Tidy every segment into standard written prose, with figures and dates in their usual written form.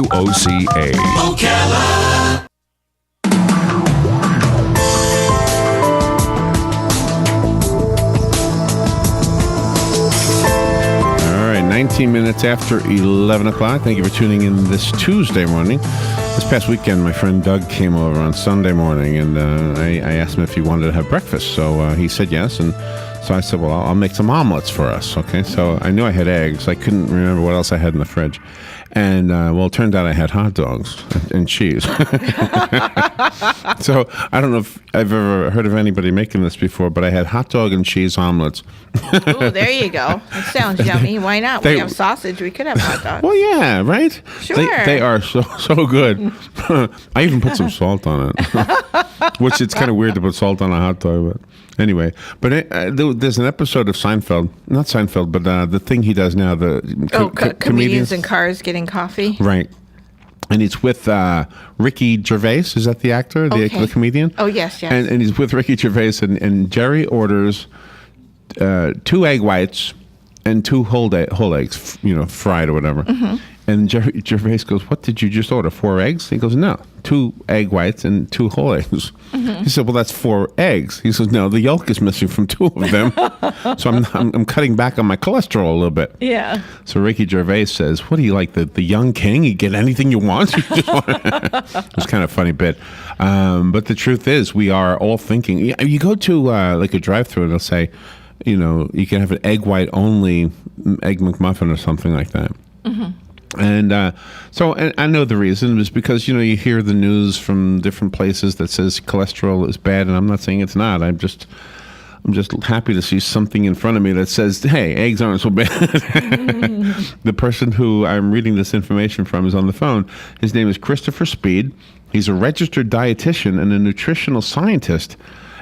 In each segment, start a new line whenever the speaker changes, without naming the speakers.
WOCA.
WOCA.
All right, 19 minutes after 11 o'clock. Thank you for tuning in this Tuesday morning. This past weekend, my friend Doug came over on Sunday morning, and I asked him if he wanted to have breakfast. So he said yes, and so I said, well, I'll make some omelets for us, okay? So I knew I had eggs. I couldn't remember what else I had in the fridge. And, well, it turned out I had hot dogs and cheese. So I don't know if I've ever heard of anybody making this before, but I had hot dog and cheese omelets.
Oh, there you go. It sounds yummy. Why not? We have sausage. We could have hot dogs.
Well, yeah, right?
Sure.
They are so good. I even put some salt on it, which it's kind of weird to put salt on a hot dog, but anyway. But there's an episode of Seinfeld, not Seinfeld, but the thing he does now, the
comedians in cars getting coffee.
Right. And it's with Ricky Gervais. Is that the actor, the comedian?
Oh, yes.
And he's with Ricky Gervais, and Jerry orders 2 egg whites and 2 whole eggs, fried or whatever. Mm-hmm. And Jerry Gervais goes, "What did you just order? 4 eggs?" He goes, "No, 2 egg whites and 2 whole eggs." Mm-hmm. He said, "Well, that's 4 eggs." He says, "No, the yolk is missing from 2 of them, so I'm cutting back on my cholesterol a little bit."
Yeah.
So Ricky Gervais says, "What do you like, the young king? You get anything you want." It was kind of a funny bit, but the truth is, we are all thinking. You go to like a drive-thru, and they'll say, you can have an egg white only egg McMuffin or something like that. Mm-hmm. And so I know the reason is because, you hear the news from different places that says cholesterol is bad, and I'm not saying it's not. I'm just happy to see something in front of me that says, hey, eggs aren't so bad. The person who I'm reading this information from is on the phone. His name is Christopher Speed. He's a registered dietitian and a nutritional scientist,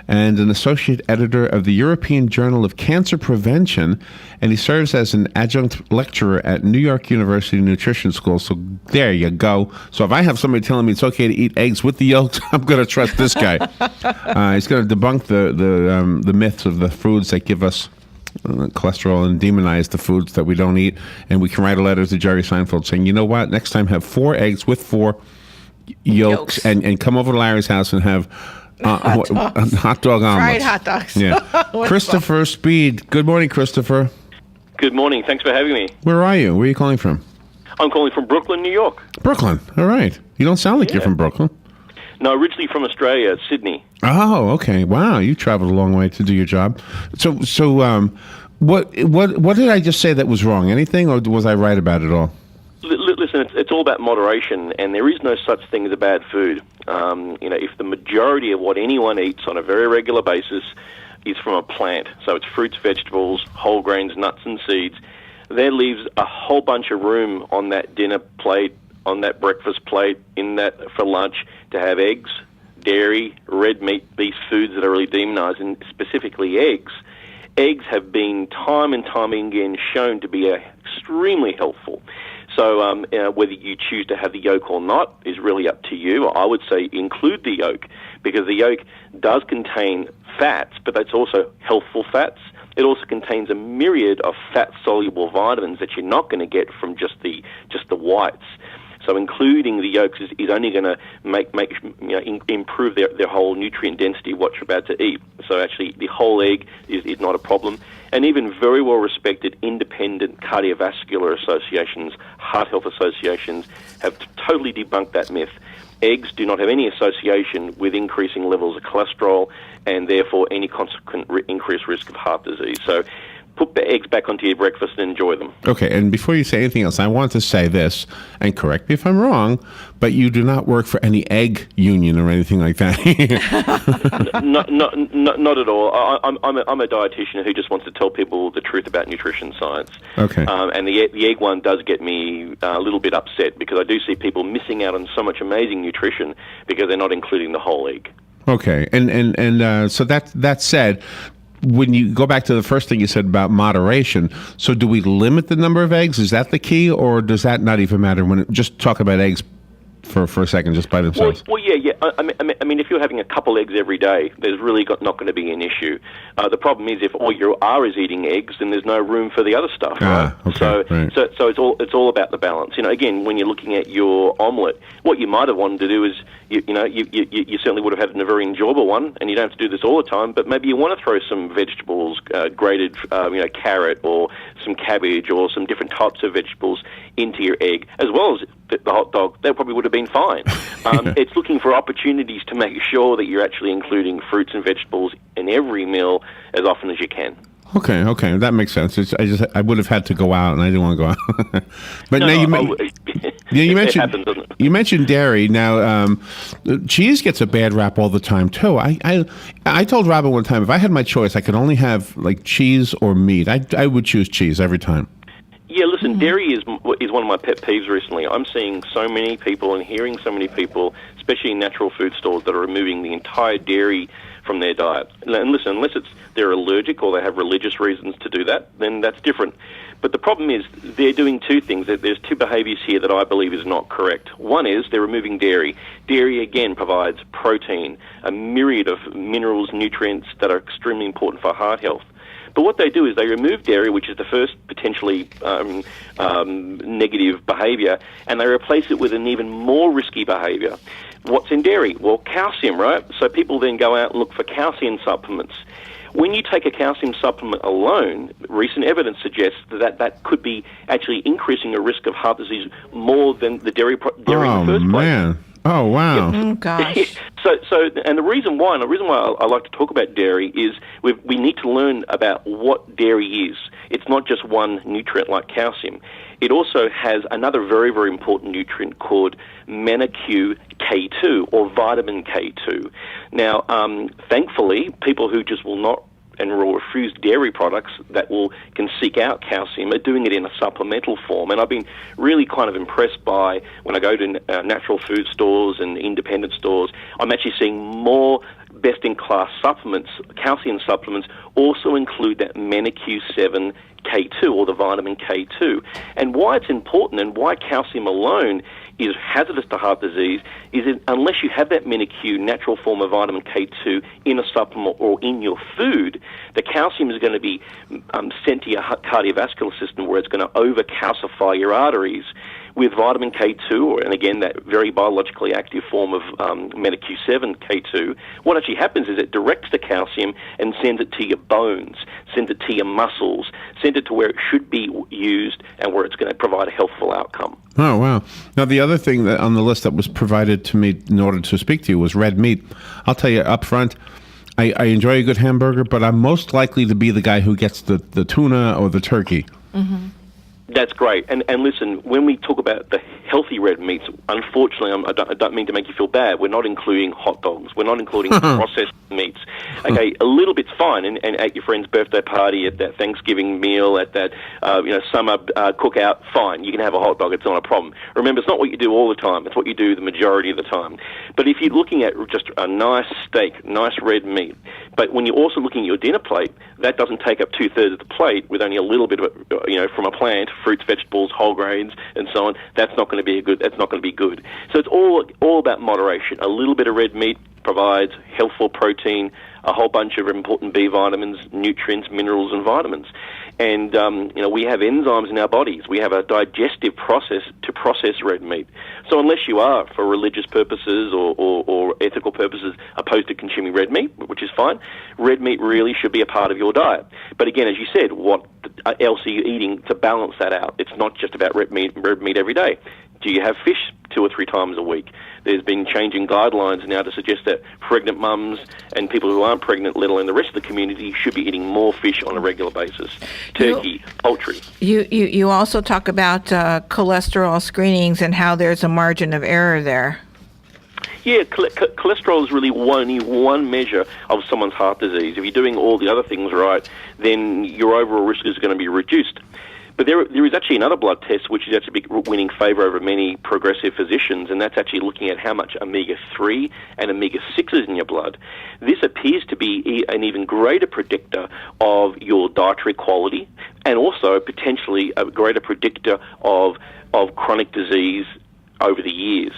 and an associate editor of the European Journal of Cancer Prevention, and he serves as an adjunct lecturer at New York University Nutrition School. So there you go. So if I have somebody telling me it's okay to eat eggs with the yolks, I'm going to trust this guy. He's going to debunk the myths of the foods that give us cholesterol and demonize the foods that we don't eat. And we can write a letter to Jerry Seinfeld saying, you know what, next time have 4 eggs with 4 yolks. And come over to Larry's house and have hot dog omelets.
Fried hot dogs.
Yeah. Christopher Speed. Good morning, Christopher.
Good morning. Thanks for having me.
Where are you? Where are you calling from?
I'm calling from Brooklyn, New York.
Brooklyn. All right. You don't sound like you're from Brooklyn.
No, originally from Australia, Sydney.
Oh, okay. Wow, you traveled a long way to do your job. So, what did I just say that was wrong? Anything, or was I right about it all?
Listen, it's all about moderation, and there is no such thing as a bad food. If the majority of what anyone eats on a very regular basis is from a plant, so it's fruits, vegetables, whole grains, nuts and seeds, there leaves a whole bunch of room on that dinner plate, on that breakfast plate, in that for lunch, to have eggs, dairy, red meat, these foods that are really demonized, and specifically eggs. Eggs have been time and time again shown to be extremely helpful. So whether you choose to have the yolk or not is really up to you. I would say include the yolk, because the yolk does contain fats, but that's also healthful fats. It also contains a myriad of fat-soluble vitamins that you're not going to get from just the whites. So including the yolks is only going to improve their whole nutrient density of what you're about to eat. So actually the whole egg is not a problem. And even very well-respected independent cardiovascular associations, heart health associations, have totally debunked that myth. Eggs do not have any association with increasing levels of cholesterol and therefore any consequent increased risk of heart disease. So put the eggs back onto your breakfast and enjoy them. Okay,
and before you say anything else, I want to say this, and correct me if I'm wrong, but you do not work for any egg union or anything like that.
Not at all. I'm a dietitian who just wants to tell people the truth about nutrition science.
Okay.
And the egg one does get me a little bit upset, because I do see people missing out on so much amazing nutrition because they're not including the whole egg.
Okay, and so that said, when you go back to the first thing you said about moderation, so do we limit the number of eggs? Is that the key, or does that not even matter? Just talk about eggs for a second, just by themselves.
Well, yeah. I mean, if you're having a couple eggs every day, there's really not going to be an issue. The problem is if all you are is eating eggs, then there's no room for the other stuff, right?
Okay,
So it's all about the balance. Again, when you're looking at your omelette, what you might have wanted to do is, you certainly would have had a very enjoyable one, and you don't have to do this all the time, but maybe you want to throw some vegetables, grated, carrot or some cabbage or some different types of vegetables into your egg, as well as the hot dog. That probably would have been fine. It's looking for opportunities to make sure that you're actually including fruits and vegetables in every meal as often as you can.
Okay, that makes sense. I would have had to go out, and I didn't want to go out. But you mentioned
happens, doesn't it?
You mentioned dairy. Now, cheese gets a bad rap all the time too. I told Robin one time if I had my choice, I could only have like cheese or meat. I would choose cheese every time.
Yeah, listen, dairy is one of my pet peeves recently. I'm seeing so many people and hearing so many people, especially in natural food stores, that are removing the entire dairy from their diet. And listen, unless they're allergic or they have religious reasons to do that, then that's different. But the problem is they're doing two things. There's two behaviours here that I believe is not correct. One is they're removing dairy. Dairy, again, provides protein, a myriad of minerals, nutrients that are extremely important for heart health. But what they do is they remove dairy, which is the first potentially negative behaviour, and they replace it with an even more risky behaviour. What's in dairy? Well, calcium, right? So people then go out and look for calcium supplements. When you take a calcium supplement alone, recent evidence suggests that could be actually increasing a risk of heart disease more than the dairy in the first place.
Man. Oh, wow.
Oh, gosh.
And the reason why I like to talk about dairy is we need to learn about what dairy is. It's not just one nutrient like calcium. It also has another very, very important nutrient called MENA-Q K2 or vitamin K2. Now, thankfully, people who just will not and will refuse dairy products that can seek out calcium are doing it in a supplemental form. And I've been really kind of impressed by when I go to natural food stores and independent stores, I'm actually seeing more best-in-class supplements, calcium supplements, also include that MENA-Q7 K2 or the vitamin K2. And why it's important and why calcium alone is hazardous to heart disease is that unless you have that MENA-Q natural form of vitamin K2 in a supplement or in your food, the calcium is going to be sent to your cardiovascular system where it's going to over-calcify your arteries. With vitamin K2, and again, that very biologically active form of MENA-Q7 K2, what actually happens is it directs the calcium and sends it to your bones, sends it to your muscles, sends it to where it should be used and where it's going to provide a healthful outcome.
Oh, wow. Now, the other thing that on the list that was provided to me in order to speak to you was red meat. I'll tell you up front, I enjoy a good hamburger, but I'm most likely to be the guy who gets the tuna or the turkey.
Mm-hmm.
That's great. And listen, when we talk about the healthy red meats, unfortunately, I don't mean to make you feel bad, we're not including hot dogs. We're not including processed meats. Okay, a little bit's fine. And at your friend's birthday party, at that Thanksgiving meal, at that summer cookout, fine. You can have a hot dog. It's not a problem. Remember, it's not what you do all the time. It's what you do the majority of the time. But if you're looking at just a nice steak, nice red meat, but when you're also looking at your dinner plate, that doesn't take up 2/3 of the plate with only a little bit of it, from a plant, fruits, vegetables, whole grains, and so on. That's not going to be That's not going to be good. So it's all about moderation. A little bit of red meat provides healthful protein, a whole bunch of important B vitamins, nutrients, minerals, and vitamins. And we have enzymes in our bodies. We have a digestive process to process red meat. So unless you are, for religious purposes or ethical purposes, opposed to consuming red meat, which is fine, red meat really should be a part of your diet. But again, as you said, what else are you eating to balance that out? It's not just about red meat every day. Do you have fish 2 or 3 times a week? There's been changing guidelines now to suggest that pregnant mums and people who aren't pregnant, let alone the rest of the community, should be eating more fish on a regular basis. Turkey, poultry.
You also talk about cholesterol screenings and how there's a margin of error there.
Yeah, cholesterol is really only one measure of someone's heart disease. If you're doing all the other things right, then your overall risk is going to be reduced. But there is actually another blood test which is actually winning favour over many progressive physicians, and that's actually looking at how much omega-3 and omega-6 is in your blood. This appears to be an even greater predictor of your dietary quality and also potentially a greater predictor of chronic disease over the years.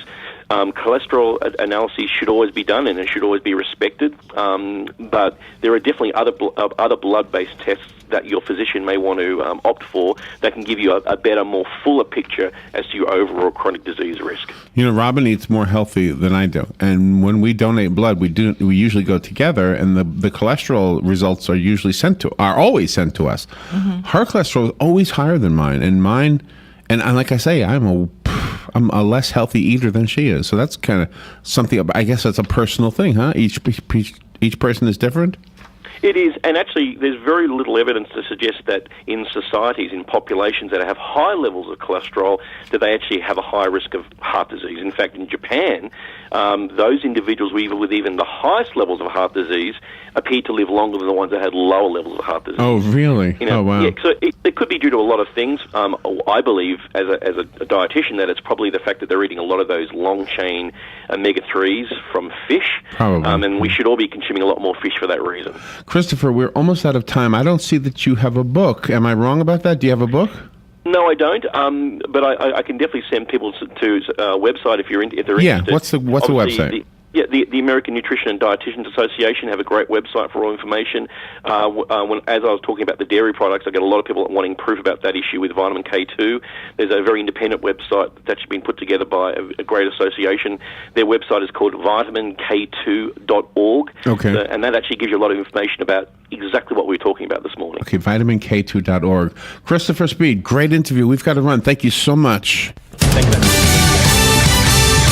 cholesterol analyses should always be done and it should always be respected. But there are definitely other blood-based tests that your physician may want to opt for that can give you a better, more fuller picture as to your overall chronic disease risk.
You know, Robin eats more healthy than I do, and when we donate blood, we usually go together, and the cholesterol results are always sent to us. Mm-hmm. Her cholesterol is always higher than mine, and like I say, I'm a less healthy eater than she is. So that's kind of something. I guess that's a personal thing, huh? Each person is different.
It is, and actually there's very little evidence to suggest that in societies, in populations that have high levels of cholesterol, that they actually have a high risk of heart disease. In fact, in Japan, those individuals with even the highest levels of heart disease appeared to live longer than the ones that had lower levels of heart disease.
Oh, really?
You know,
oh, wow.
Yeah, so it could be due to a lot of things. I believe, as a dietitian, that it's probably the fact that they're eating a lot of those long-chain omega-3s from fish.
Probably.
And we should all be consuming a lot more fish for that reason.
Christopher, we're almost out of time. I don't see that you have a book. Am I wrong about that? Do you have a book?
No, I don't. But I can definitely send people to a website if they're interested.
Yeah, what's the website?
The American Nutrition and Dietitians Association have a great website for all information. As I was talking about the dairy products, I get a lot of people wanting proof about that issue with vitamin K2. There's a very independent website that's actually been put together by a great association. Their website is called vitamink2.org.
Okay.
And that actually gives you a lot of information about exactly what we were talking about this morning.
Okay, vitamink2.org. Christopher Speed, great interview. We've got to run. Thank you so much.
Thank you.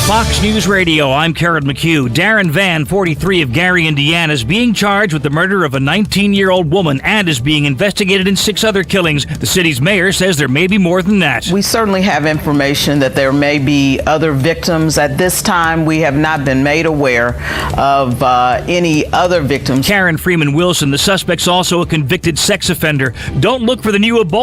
Fox News Radio, I'm Karen McHugh. Darren Van, 43, of Gary, Indiana, is being charged with the murder of a 19-year-old woman and is being investigated in 6 other killings. The city's mayor says there may be more than that.
We certainly have information that there may be other victims. At this time, we have not been made aware of any other victims.
Karen Freeman Wilson, the suspect's also a convicted sex offender. Don't look for the new Ebola